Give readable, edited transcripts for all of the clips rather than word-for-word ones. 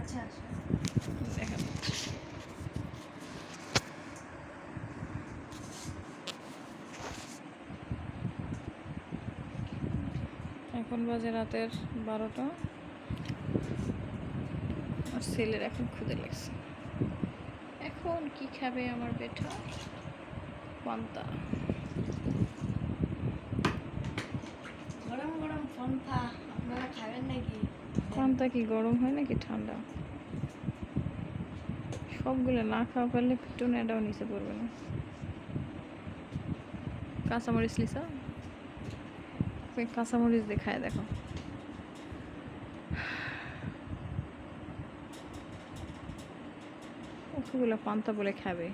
দেখা যাচ্ছে। এখন বাজে রাতের 12টা। আর ছেলের এখন ক্ষুদে লাগছে। এখন কি খাবে আমার বেটা? পান্তা। গরম গরম পান্তা আপনারা খাবেন নাকি? পান্তা কি গরম হয় নাকি ঠান্ডা? সবগুলো না খাওয়া পারলে টোনাটাও নিচে পড়বে না। কাঁচামরিচ লিসা, কাঁচামরিচ দিয়ে খায় দেখো। ওগুলো পান্তা বলে খাবে।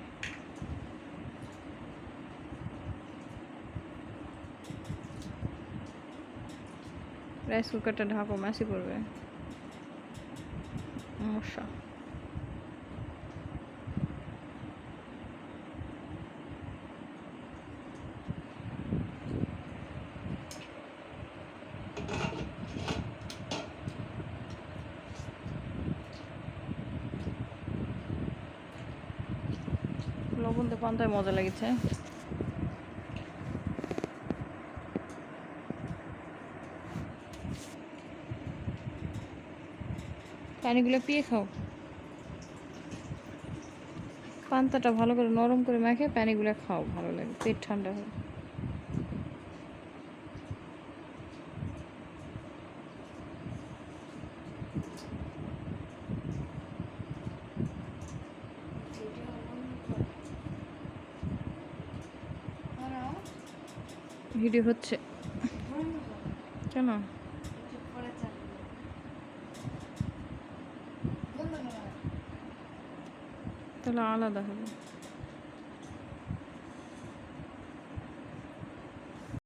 রাইস কুকারটা ঢাকো, মাছি পড়বে, মশা। লবণ দিয়ে পান্তায় মজা লাগেছে। পানিগুলো পিয়ে খাও। পান্তাটা ভালো করে নরম করে মাখে পানিগুলো খাও, ভালো লাগে, পেট ঠান্ডা হয়। ভিডিও হচ্ছে কেন? তাহলে আলাদা হবে।